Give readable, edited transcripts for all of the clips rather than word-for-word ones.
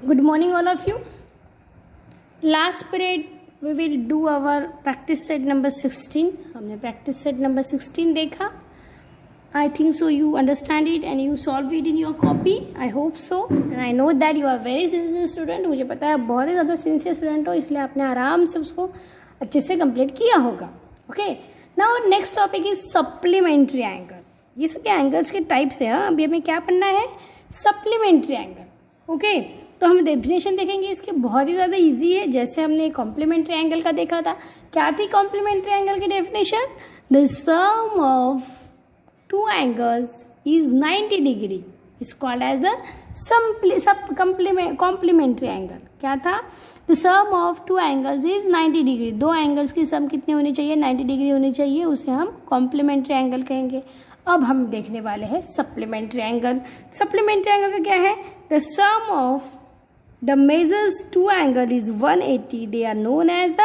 Good morning, all of you. Last period we will do our practice set number 16. हमने practice set number 16 देखा. I think so you understand it and you solve it in your copy. I hope so. And I know that you are very sincere student. मुझे पता है बहुत ही ज़्यादा sincere student हो, इसलिए आपने आराम से उसको अच्छे से complete किया होगा. Okay. Now next topic is supplementary angle. ये सब एंगल्स के टाइप्स है. अभी हमें क्या पढ़ना है? Supplementary angle. ओके, तो हम डेफिनेशन देखेंगे इसके. बहुत ही ज़्यादा इजी है. जैसे हमने कॉम्प्लीमेंट्री एंगल का देखा था. क्या थी कॉम्प्लीमेंट्री एंगल की definition? The sum of two angles is 90 degree is called as the complementary angle. क्या था? The sum of two angles is 90 degree. दो एंगल्स की सम कितनी होनी चाहिए? 90 डिग्री होनी चाहिए. उसे हम कॉम्प्लीमेंट्री एंगल कहेंगे. अब हम देखने वाले हैं सप्लीमेंट्री एंगल. सप्लीमेंट्री एंगल का क्या है? The sum of the measures two angle is 180. They are known as the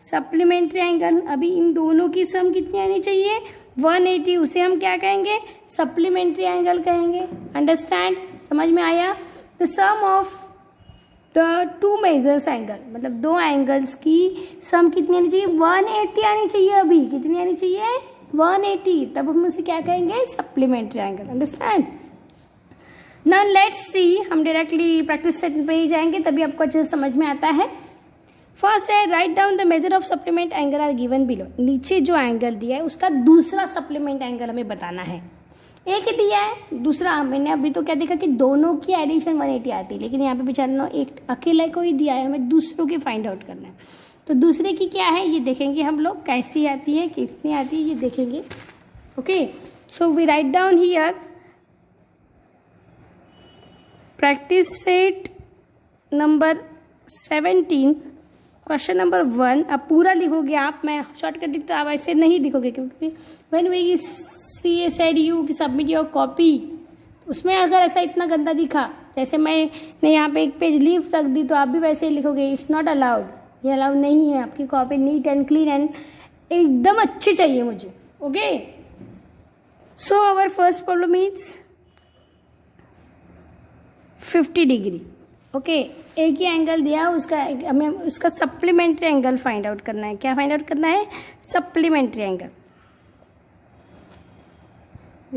supplementary angle. अभी इन दोनों की सम कितनी आनी चाहिए? 180. उसे हम क्या कहेंगे? सप्लीमेंट्री एंगल कहेंगे. अंडरस्टैंड? समझ में आया? The sum of the two measures angle, मतलब दो एंगल्स की सम कितनी आनी चाहिए? 180 आनी चाहिए. अभी कितनी आनी चाहिए? 180. तब हम उसे क्या कहेंगे? Supplementary angle. Understand? Now let's see. हम डायरेक्टली प्रैक्टिस सेट पे ही जाएंगे, तभी आपको अच्छे से समझ में आता है. फर्स्ट है write down the measure of supplement angle are given below. नीचे जो एंगल दिया है उसका दूसरा सप्लीमेंट एंगल हमें बताना है. एक ही दिया है, दूसरा मैंने अभी तो क्या देखा कि दोनों की एडिशन 180 आती है, लेकिन यहाँ पे बेचारा एक अकेले को ही दिया है. हमें दूसरों की फाइंड आउट करना है. तो दूसरे की क्या है ये देखेंगे हम लोग. कैसी आती है, कितनी आती है, ये देखेंगे. Okay, so we write down here practice set number 17 question number 1. अब पूरा लिखोगे आप. मैं शॉर्टकट लिखता हूँ, आप ऐसे नहीं लिखोगे, क्योंकि when we see said you कि सबमिट योर कॉपी, उसमें अगर ऐसा इतना गंदा दिखा, जैसे मैंने यहाँ पे एक पेज लीफ रख दी, तो आप भी वैसे ही लिखोगे. It's not allowed. ये अलाउड नहीं है. आपकी copy neat and clean and एकदम अच्छी चाहिए मुझे. Okay, so our first problem is 50 degree. Okay, एक ही एंगल दिया, उसका हमें उसका सप्लीमेंट्री एंगल फाइंड आउट करना है. क्या फाइंड आउट करना है? Supplementary angle.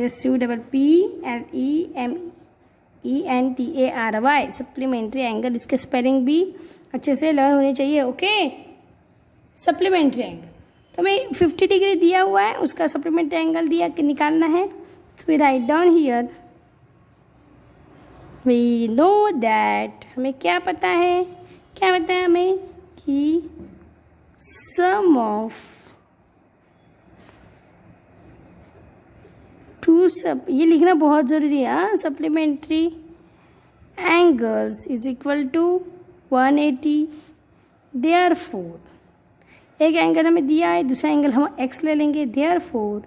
SUPPLEMENTARY supplementary angle. इसके स्पेलिंग भी अच्छे से लर्न होनी चाहिए. Okay, supplementary angle. तो हमें 50 डिग्री दिया हुआ है, उसका सप्लीमेंट्री एंगल दिया कि निकालना है. So we write down here. We know that. हमें क्या पता है? क्या पता है हमें? कि सम ऑफ टू सब, ये लिखना बहुत ज़रूरी है. Supplementary angles is equal to 180. Therefore एक एंगल हमें दिया है, दूसरा एंगल हम x ले लेंगे. Therefore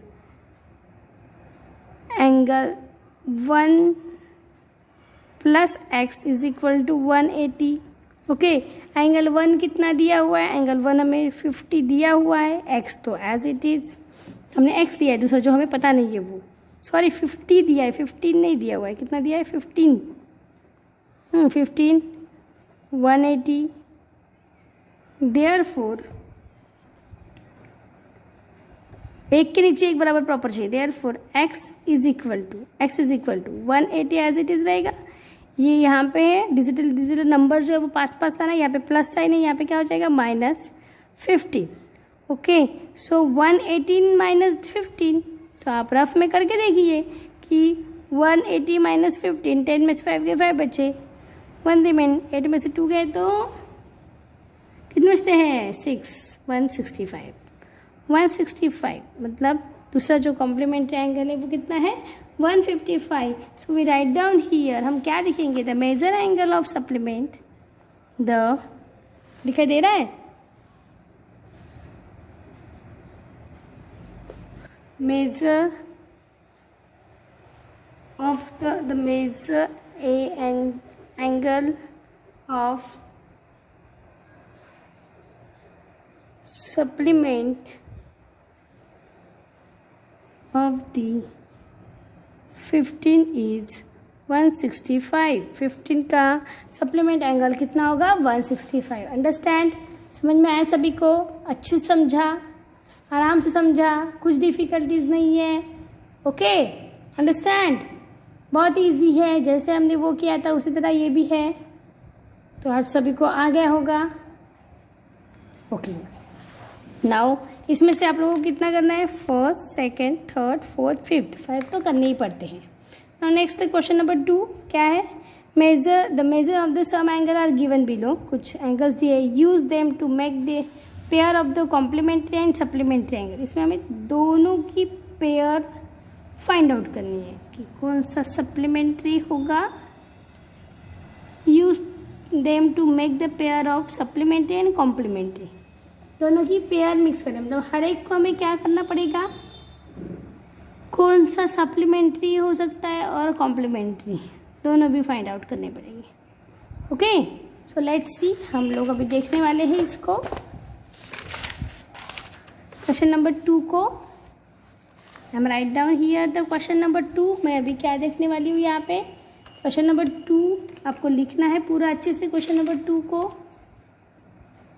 angle 1 plus x is equal to 180. Okay, angle 1 कितना दिया हुआ है? एंगल 1 हमें 50 दिया हुआ है. x तो एज इट इज़, हमने x दिया है, दूसरा जो हमें पता नहीं है वो, सॉरी 50 दिया है, 15 नहीं दिया हुआ है. कितना दिया है? 15. 15 180. देयरफॉर एक के नीचे एक बराबर प्रॉपर चाहिए. Therefore x is equal to 180 as it is रहेगा. ये यहाँ पे है डिजिटल नंबर जो है वो पास लाना. यहाँ पे प्लस साइन है, यहाँ पे क्या हो जाएगा? -15. ओके, सो 118 माइनस 15. तो आप रफ में करके देखिए कि 180 माइनस 15, 10 में से 5 गए, 5 बचे, 1 रिमेन, 8 में से 2 गए, तो कितने बचते हैं? 6. 165. मतलब दूसरा जो कॉम्प्लीमेंट्री एंगल है वो कितना है? 155. So we write down here. हम क्या लिखेंगे? The measure angle of supplement. The दिखाई दे रहा है? Measure of the measure angle of supplement of the 15 is 165। 15 का सप्लीमेंट एंगल कितना होगा? 165। अंडरस्टैंड? समझ में आया सभी को? अच्छे से समझा, आराम से समझा, कुछ डिफिकल्टीज नहीं है। Okay, understand? बहुत इजी है, जैसे हमने वो किया था उसी तरह ये भी है। तो आज सभी को आ गया होगा। ओके, नाउ इसमें से आप लोगों को कितना करना है? First, second, third, fourth, fifth. 5 तो करने ही पड़ते हैं। नाउ नेक्स्ट क्वेश्चन नंबर 2 क्या है? The measure of the sum angle are given below. कुछ एंगल्स दिए, use them to make the pair of the complementary and supplementary angle. इसमें हमें दोनों की पेयर फाइंड आउट करनी है कि कौन सा सप्लीमेंट्री होगा। Use them to make the pair of supplementary and complementary. दोनों की पेयर मिक्स करें, मतलब हर एक को हमें क्या करना पड़ेगा? कौन सा सप्लीमेंट्री हो सकता है और कॉम्प्लीमेंट्री, दोनों भी फाइंड आउट करने पड़ेंगे। Okay, so let's see. हम लोग अभी देखने वाले हैं इसको, क्वेश्चन नंबर 2 को। हम right down here the question number 2। मैं अभी क्या देखने वाली हूँ यहाँ पे? क्वेश्चन नंबर 2 आपको लिखना है पूरा अच्छे से। क्वेश्चन नंबर 2 को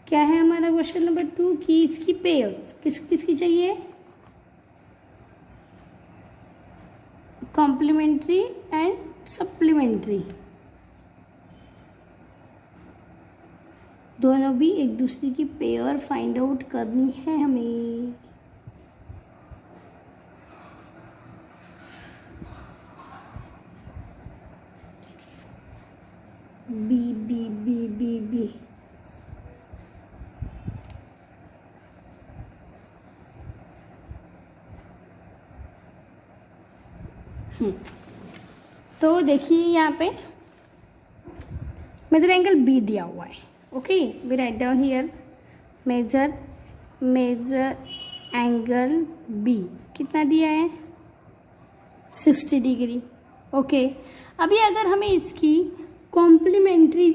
क्या है हमारा क्वेश्चन नंबर 2 की इसकी पेयर किसकी चाहिए? कॉम्प्लीमेंट्री एंड सप्लीमेंट्री, दोनों भी एक दूसरे की पेयर फाइंड आउट करनी है हमें। B B B B B तो देखिए यहाँ पे मेजर एंगल बी दिया हुआ है। Okay, we write down here measure angle B कितना दिया है? 60 डिग्री। ओके, अभी अगर हमें इसकी कॉम्प्लीमेंट्री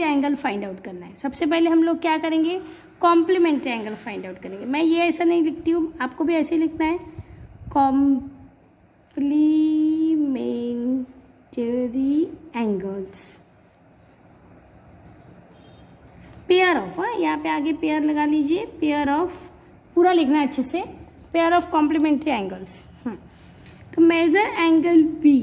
एंगल फाइंड आउट करना है, सबसे पहले हम लोग क्या करेंगे? कॉम्प्लीमेंट्री एंगल फाइंड आउट करेंगे। मैं ये ऐसा नहीं लिखती हूँ, आपको भी ऐसे ही लिखना है। कॉम्प्लीमेंट्री एंगल्स, पेयर ऑफ, यहाँ पे आगे पेयर लगा लीजिए। पेयर ऑफ पूरा लिखना है अच्छे से, पेयर ऑफ कॉम्प्लीमेंट्री एंगल्स। तो मेजर एंगल बी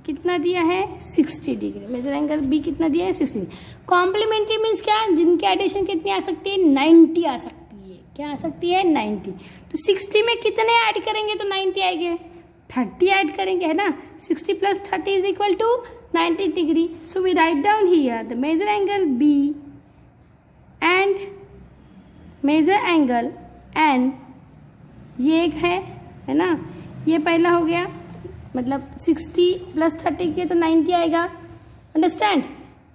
कितना दिया है? 60 डिग्री। मेजर एंगल बी कितना दिया है? 60 डिग्री। कॉम्प्लीमेंट्री मीन्स क्या? जिनकी एडिशन कितनी आ सकती है? 90 आ सकती है। क्या आ सकती है? 90। तो 60 में कितने ऐड करेंगे तो 90 आएंगे? 30 ऐड करेंगे, है ना? 60 + 30 is equal to 90 degree. So we write down here the measure angle B and measure angle N. ये एक है ना? ये पहला हो गया, मतलब 60 + 30 के तो 90 आएगा। अंडरस्टैंड?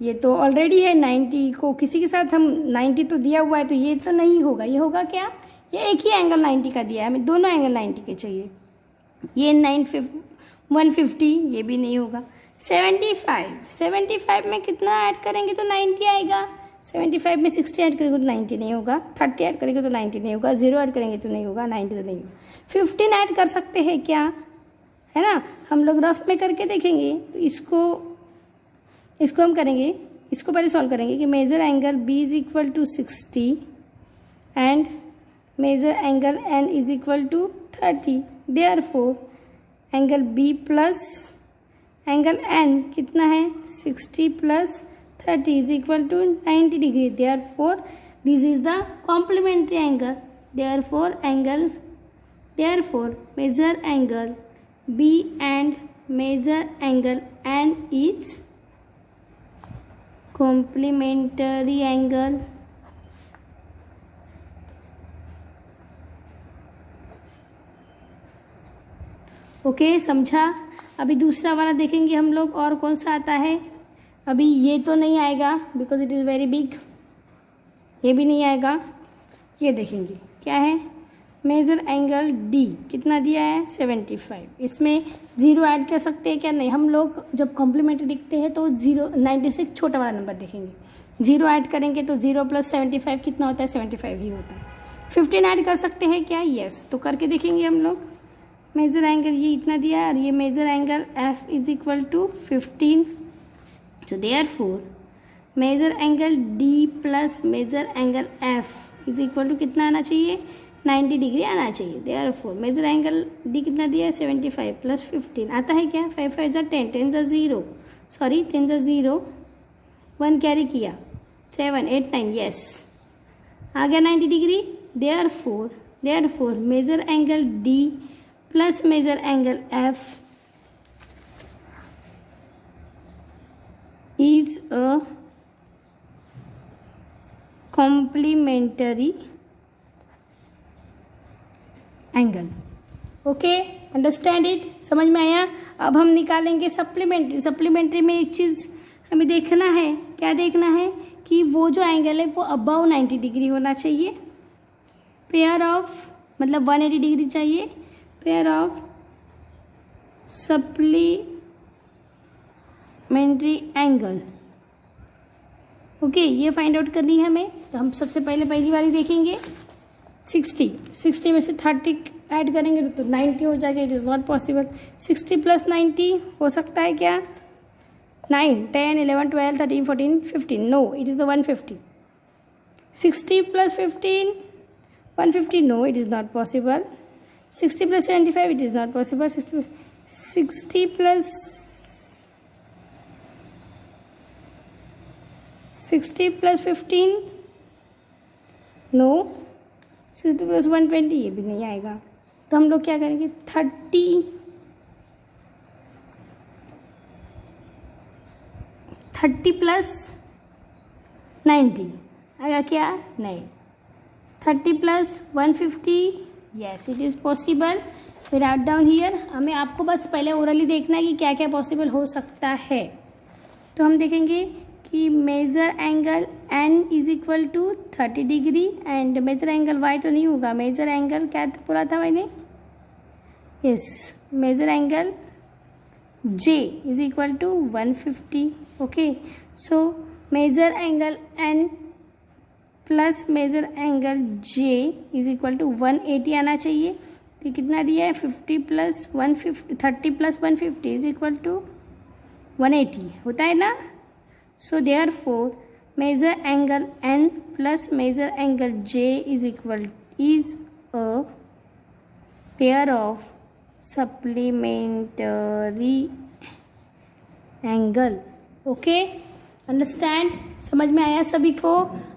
ये तो ऑलरेडी है 90 को किसी के साथ हम 90 तो दिया हुआ है, तो ये तो नहीं होगा। ये होगा क्या? ये एक ही एंगल 90 का दिया है, हमें दोनों एंगल 90 के चाहिए। ये 150, ये भी नहीं होगा। 75 में कितना ऐड करेंगे तो 90 आएगा? 75 में 60 ऐड करेंगे तो 90 नहीं होगा। 30 ऐड करेंगे तो 90 नहीं होगा। 0 ऐड करेंगे तो नहीं होगा। 90 तो नहीं होगा। 15 ऐड कर सकते हैं क्या? है ना? हम लोग रफ में करके देखेंगे। तो इसको हम करेंगे, इसको पहले सॉल्व करेंगे कि measure angle B is equal to 60 and measure angle N is equal to 30। Therefore angle B plus angle N कितना है? 60 + 30 is equal to 90 degree. Therefore this is the complementary angle. Therefore measure angle B and measure angle N is complementary angle। Okay, समझा? अभी दूसरा वाला देखेंगे हम लोग, और कौन सा आता है। अभी ये तो नहीं आएगा because it is very big, ये भी नहीं आएगा। ये देखेंगे क्या है? मेजर एंगल डी कितना दिया है? 75। इसमें 0 ऐड कर सकते हैं क्या? नहीं। हम लोग जब कॉम्प्लीमेंट्री लिखते हैं तो 90 से छोटा वाला नंबर देखेंगे। 0 ऐड करेंगे तो 0 + 75 कितना होता है? 75 ही होता है। 15 ऐड कर सकते हैं क्या? यस। तो करके देखेंगे हम लोग। मेजर एंगल ये इतना दिया है और ये measure angle F is equal to 15। तो therefore measure angle D plus measure angle F is equal to कितना आना चाहिए, 90 डिग्री आना चाहिए। देयरफॉर मेजर एंगल डी कितना दिया है, 75 प्लस 15 आता है क्या, 5 5 जा 10, 10 जा 0, सॉरी 10 जा 0, 1 कैरी किया, 7 8 9, यस आ गया 90 degree. Therefore measure angle D plus measure angle F is a complementary angle. Okay, understand it, समझ में आया। अब हम निकालेंगे सप्लीमेंट्री में एक चीज़ हमें देखना है, क्या देखना है कि वो जो एंगल है वो अबाव 90 डिग्री होना चाहिए, पेयर ऑफ मतलब 180 डिग्री चाहिए, pair of supplementary angle. Okay, ये फाइंड आउट करनी है हमें। तो हम सबसे पहले पहली वाली देखेंगे 60 में से 30 ऐड करेंगे तो 90 हो जाएगा। It is not possible. 60 plus 90 हो सकता है क्या, 9 10 11 12 13 14 15, no it is the 150। 60 plus 15 150, no it is not possible. 60 plus 75 it is not possible. 60 plus 15, no. 60 plus 120 ये भी नहीं आएगा। तो हम लोग क्या करेंगे, 30 प्लस 90 आएगा क्या, नहीं। 30 plus 150, yes it is possible. फिर राइट डाउन हियर, हमें आपको बस पहले ओरली देखना है कि क्या क्या पॉसिबल हो सकता है। तो हम देखेंगे कि measure angle N is equal to 30 degree and measure angle Y तो नहीं होगा, मेजर एंगल क्या पूरा था मैंने, yes measure angle J is equal to 150। Okay, so measure angle N plus measure angle J is equal to 180 आना चाहिए। तो कितना दिया है, 50 plus 150, 30 plus 150 is equal to 180 होता है ना। So therefore measure angle N plus measure angle J is a pair of supplementary angle। Okay, understand, समझ में आया सभी को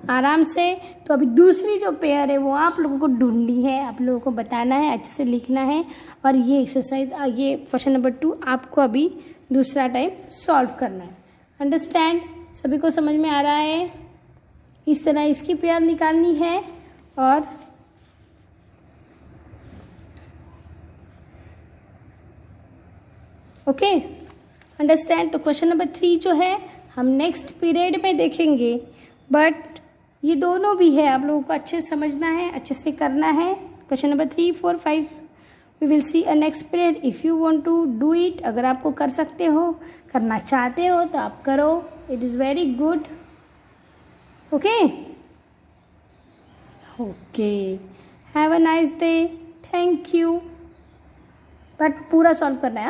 आराम से। तो अभी दूसरी जो पेयर है वो आप लोगों को ढूंढनी है, आप लोगों को बताना है, अच्छे से लिखना है। और ये एक्सरसाइज, ये क्वेश्चन नंबर 2 आपको अभी दूसरा टाइम सॉल्व करना है। अंडरस्टैंड, सभी को समझ में आ रहा है। इस तरह इसकी पेयर निकालनी है। और ओके, अंडरस्टैंड। तो क्वेश्चन नंबर 3 जो है हम नेक्स्ट पीरियड में देखेंगे, बट ये दोनों भी है, आप लोगों को अच्छे से समझना है, अच्छे से करना है। Question number 3 4 5 we will see a next period. If you want to do it, अगर आपको कर सकते हो, करना चाहते हो तो आप करो, it is very good. Okay okay, have a nice day, thank you. But पूरा सॉल्व करना है।